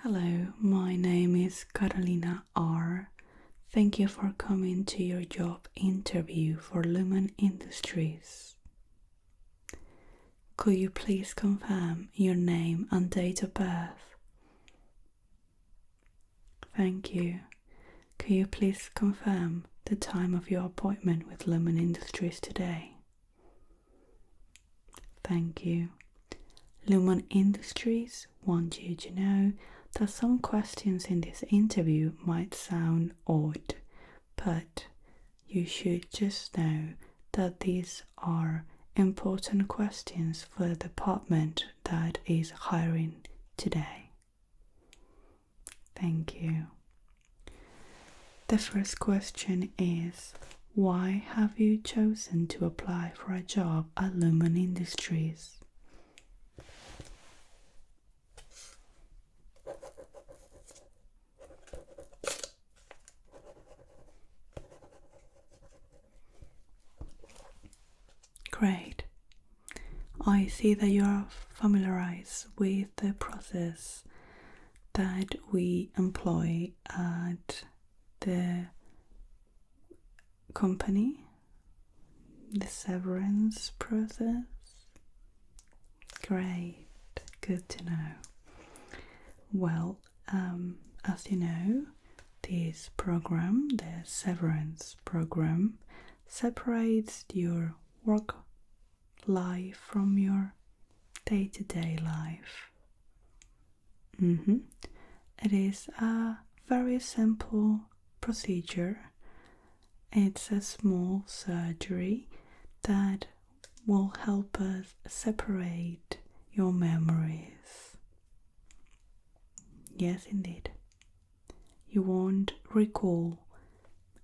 Hello, my name is Carolina R. Thank you for coming to your job interview for Lumen Industries. Could you please confirm your name and date of birth? Thank you. Could you please confirm the time of your appointment with Lumen Industries today? Thank you. Lumen Industries want you to know that some questions in this interview might sound odd, but you should just know that these are important questions for the department that is hiring today. Thank you. The first question is, why have you chosen to apply for a job at Lumen Industries? Great. I see that you are familiarized with the process that we employ at the company, the severance process. Great, good to know. Well, as you know, this program, the severance program, separates your work life from your day-to-day life. It is a very simple procedure. It's a small surgery that will help us separate your memories. Yes, indeed. You won't recall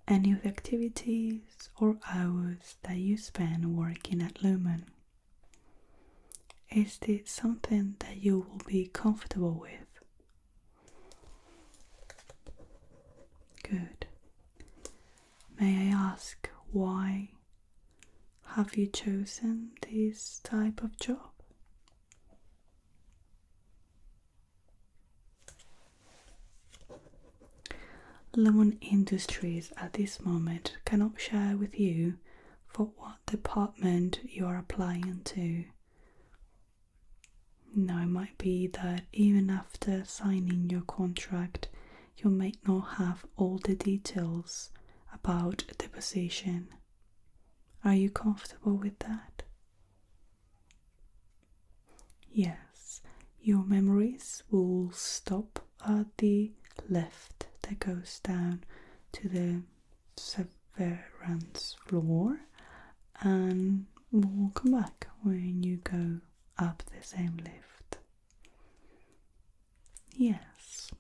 any of the activities or hours that you spend working at Lumen. Is this something that you will be comfortable with? Good. May I ask, why have you chosen this type of job? Lumen Industries at this moment cannot share with you for what department you are applying to. Now, it might be that even after signing your contract, you may not have all the details about the position. Are you comfortable with that? Yes, your memories will stop at the lift that goes down to the Severance floor and will come back when you go up the same lift. Yes.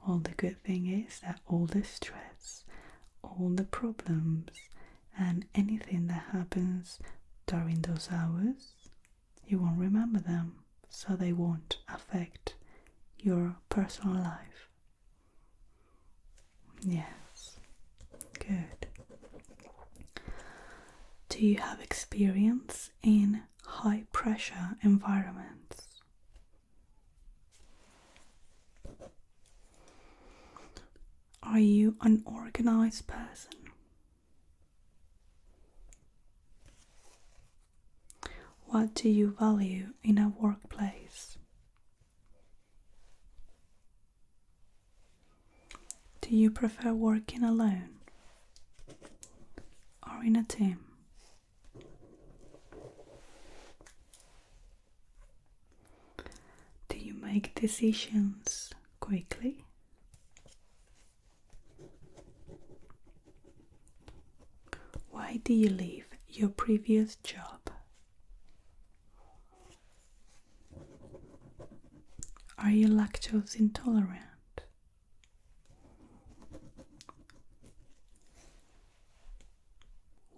Well, the good thing is that all the stress, all the problems, and anything that happens during those hours, you won't remember them, so they won't affect your personal life. Yes, good. Do you have experience in high pressure environments? Are you an organized person? What do you value in a workplace? Do you prefer working alone or in a team? Do you make decisions quickly? Why did you leave your previous job? Are you lactose intolerant?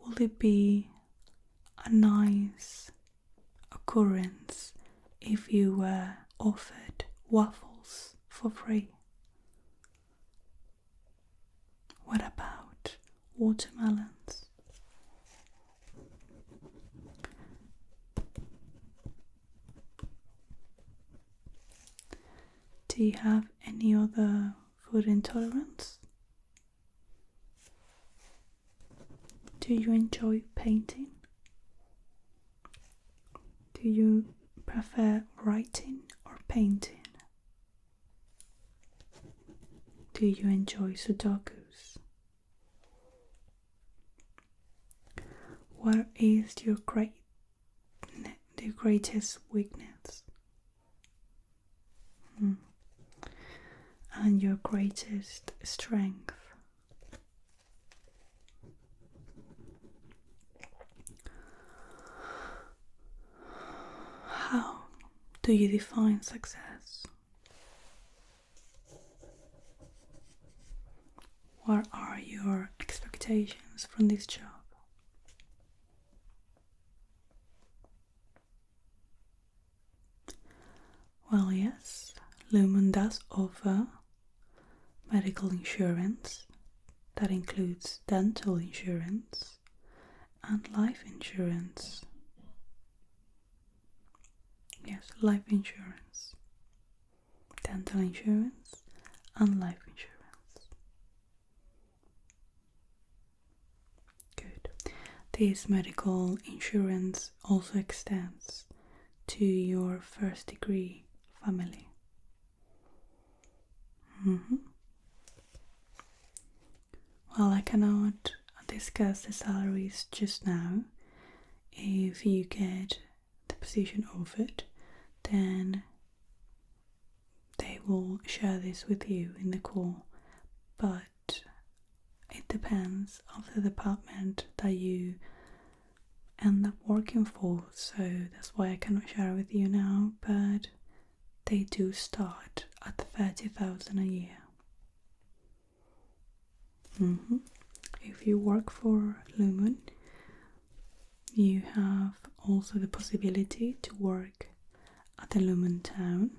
Will it be a nice occurrence if you were offered waffles for free? What about watermelons? Do Do you have any other food intolerance? Do you enjoy painting? Do you prefer writing or painting? Do you enjoy sudokus? What is your greatest weakness? And your greatest strength? How do you define success? What are your expectations from this job? Well, yes, Lumen does offer medical insurance that includes dental insurance and life insurance. Yes, life insurance, dental insurance and life insurance. Good. This medical insurance also extends to your first degree family. Well, I cannot discuss the salaries just now. If you get the position offered, then they will share this with you in the call, but it depends on the department that you end up working for, so that's why I cannot share with you now, but they do start at 30,000 a year. If you work for Lumen, you have also the possibility to work at the Lumen town.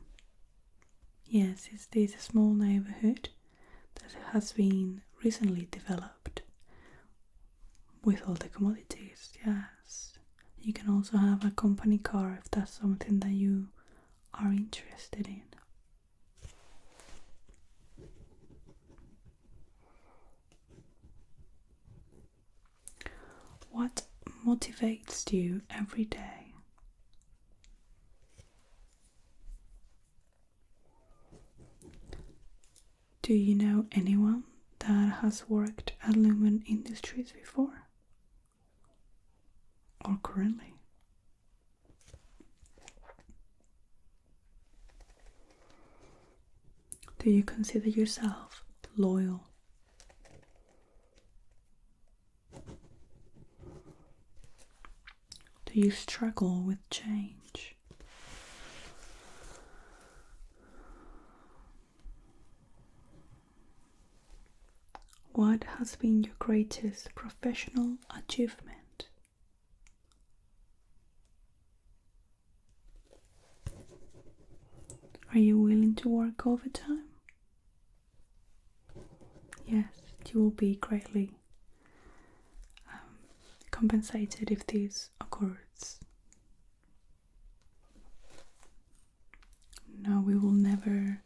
Yes, it's this small neighborhood that has been recently developed with all the commodities. Yes, you can also have a company car if that's something that you are interested in. What motivates you every day? Do you know anyone that has worked at Lumen Industries before? Or currently? Do you consider yourself loyal? Do you struggle with change? What has been your greatest professional achievement? Are you willing to work overtime? Yes, you will be greatly compensated if this occurs. No, we will never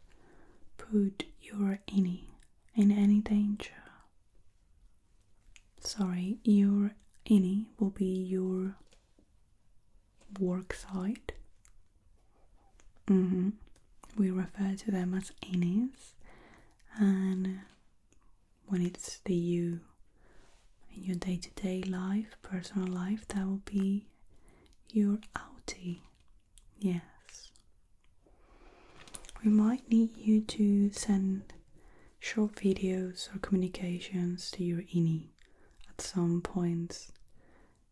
put your innie in any danger. Sorry, your innie will be your work site. We refer to them as innies, and when it's the you in your day-to-day life, personal life, that will be your outie. Yes. We might need you to send short videos or communications to your innie at some points.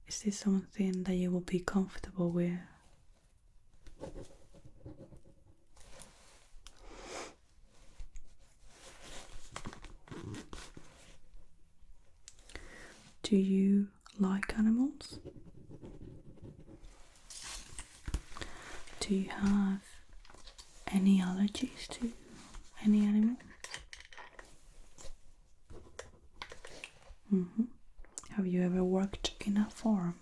Is this something that you will be comfortable with? Do you like animals? Do you have any allergies to any animal? Have you ever worked in a farm?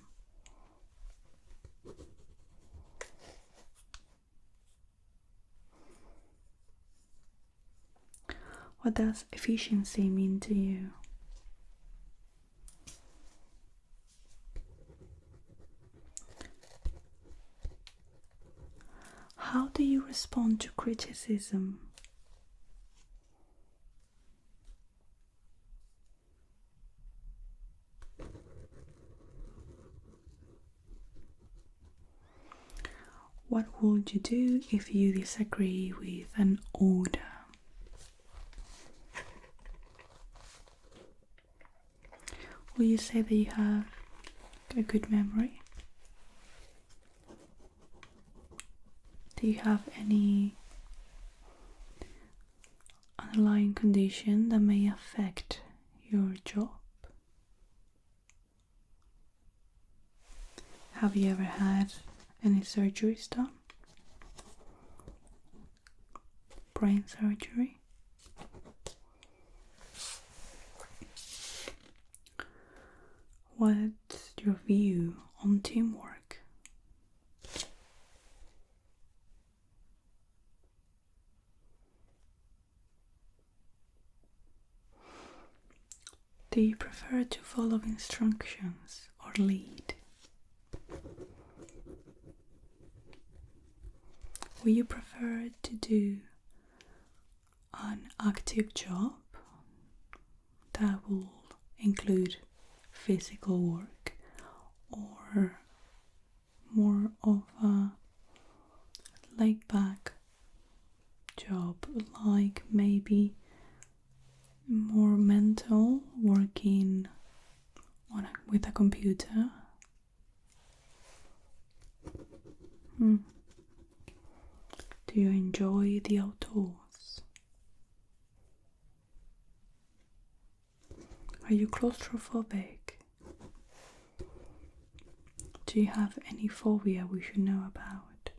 What does efficiency mean to you? How do you respond to criticism? What would you do if you disagree with an order? Will you say that you have a good memory? Do you have any underlying condition that may affect your job? Have you ever had any surgeries done? Brain surgery? What's your view on teamwork? Do you prefer to follow instructions or lead? Will you prefer to do an active job that will include physical work, or more of a laid back job, like maybe more mental, working with a computer? Do you enjoy the outdoors? Are you claustrophobic? Do you have any phobia we should know about?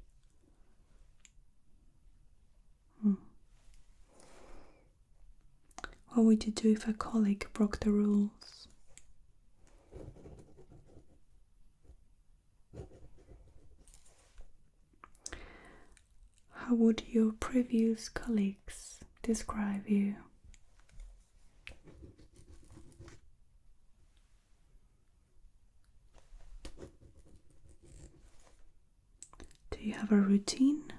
What would you do if a colleague broke the rules? How would your previous colleagues describe you? Do you have a routine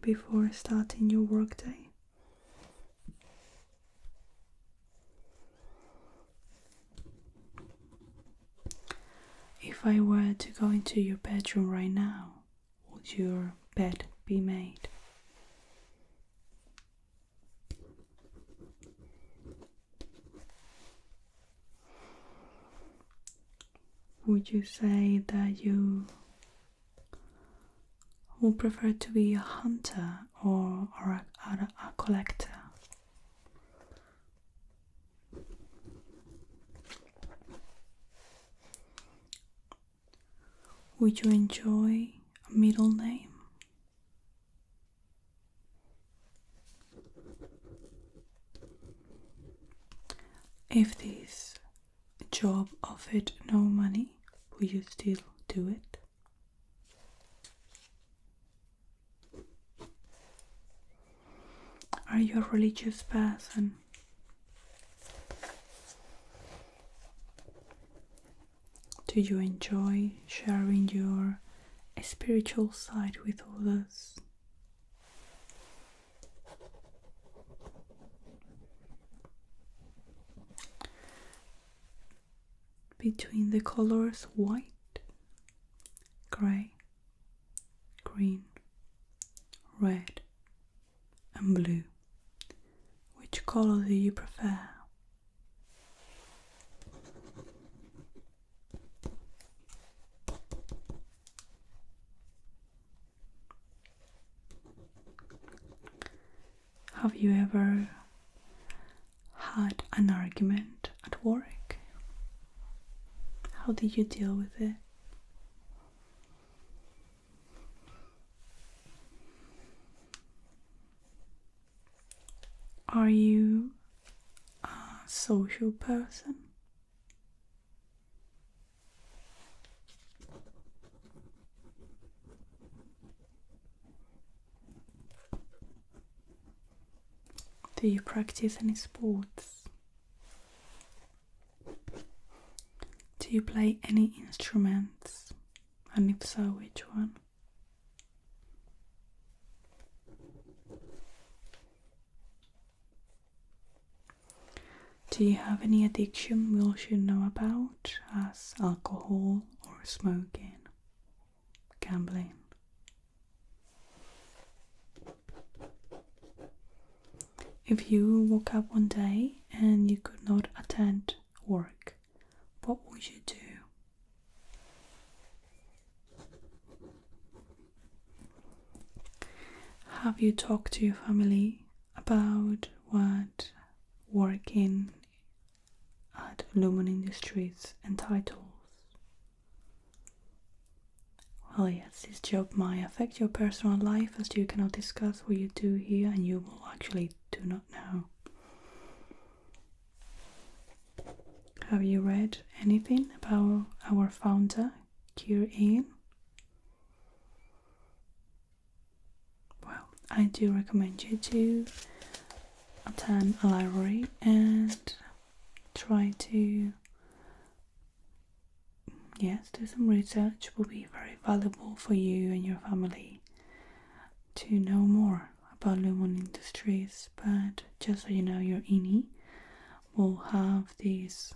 before starting your workday? If I were to go into your bedroom right now, would your bed be made? Would you say that you would prefer to be a hunter or a collector? Would you enjoy a middle name? If this job offered no money, would you still do it? Are you a religious person? Do you enjoy sharing your spiritual side with others? Between the colors white, grey, green, red and blue, which color do you prefer? Have you ever had an argument at work? How did you deal with it? Are you a social person? Do Do you practice any sports? Do you play any instruments? And if so, which one? Do you have any addiction we all should know about, as alcohol or smoking, gambling? If you woke up one day and you could not attend work, what would you do? Have you talked to your family about what working at Lumen Industries entitles? Well, yes, this job might affect your personal life, as you cannot discuss what you do here and you will actually do not know. Have you read anything about our founder, Ian? Well, I do recommend you to attend a library and try to do some research. Will be very valuable for you and your family to know more about Lumen Industries. But just so you know, your INI will have this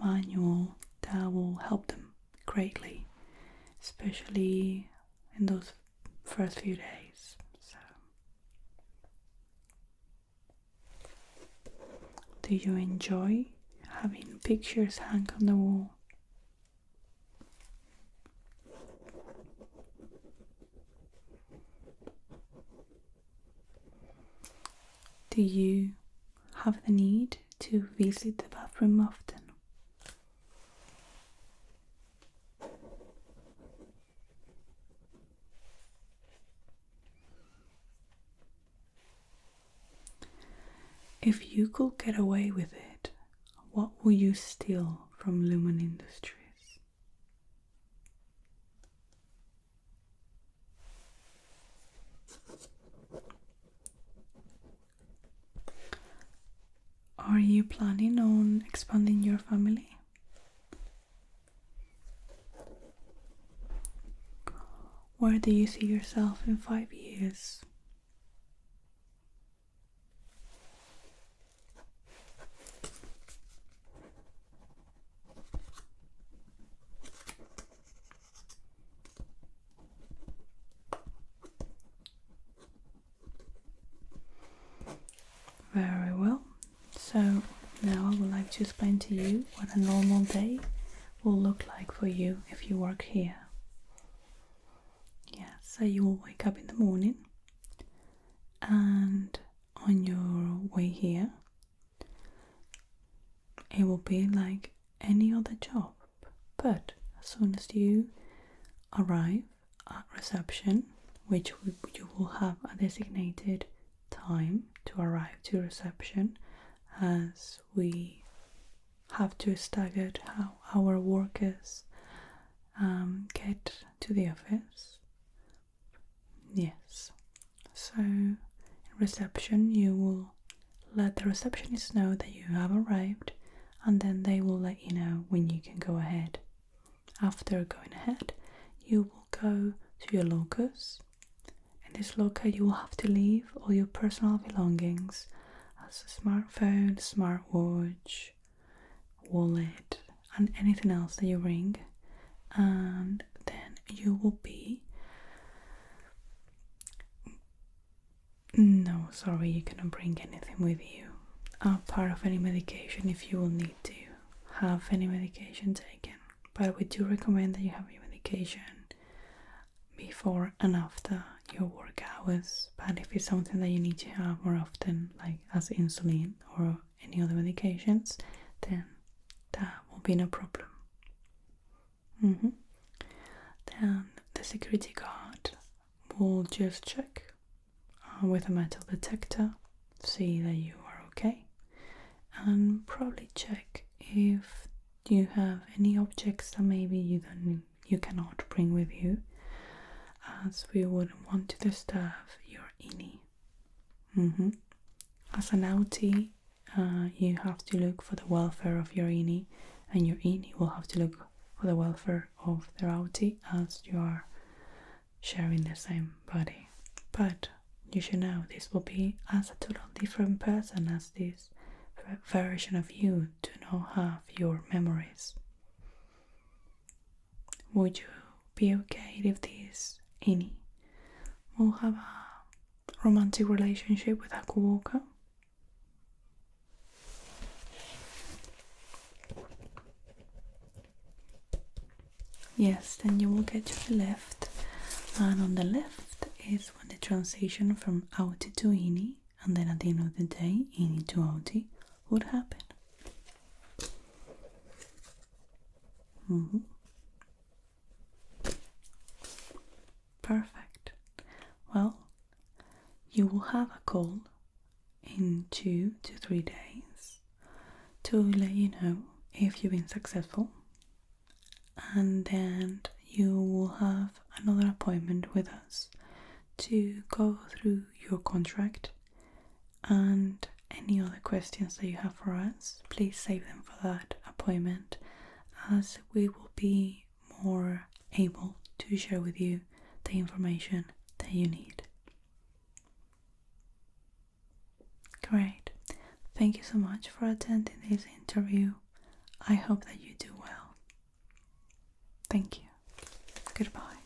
manual that will help them greatly, especially in those first few days. So, do you enjoy having pictures hang on the wall? Do you have the need to visit the bathroom often? If you could get away with it, what would you steal from Lumen Industries? Are you planning on expanding your family? Where do you see yourself in 5 years? Very well. So now I would like to explain to you what a normal day will look like for you if you work here. Yeah, so you will wake up in the morning, and on your way here it will be like any other job, but as soon as you arrive at reception, which you will have a designated time to arrive to reception, as we have to stagger how our workers get to the office. Yes, so in reception you will let the receptionist know that you have arrived, and then they will let you know when you can go ahead. After going ahead, you will go to your lockers. In this locker you will have to leave all your personal belongings, as a smartphone, smartwatch, wallet, and anything else that you bring. And then you will be... No, sorry, you cannot bring anything with you. Part of any medication, if you will need to have any medication taken. But we do recommend that you have your medication before and after your work hours. But if it's something that you need to have more often, like as insulin or any other medications, then that will be no problem. Then the security guard will just check with a metal detector, see that you are okay, and probably check if you have any objects that maybe you cannot bring with you, as we wouldn't want to disturb your INI. as an outie, you have to look for the welfare of your innie, and your innie will have to look for the welfare of their outie, as you are sharing the same body. But you should know this will be as a total different person, as this version of you do not have your memories. Would you be okay if this innie will have a romantic relationship with a co-worker? Yes, then you will get to the left, and on the left is when the transition from outie to innie, and then at the end of the day, innie to outie would happen. Perfect. Well, you will have a call in 2 to 3 days to let you know if you've been successful, and then you will have another appointment with us to go through your contract, and any other questions that you have for us, please save them for that appointment, as we will be more able to share with you the information that you need. Great. Thank you so much for attending this interview. I hope that you do well. Thank you. Goodbye.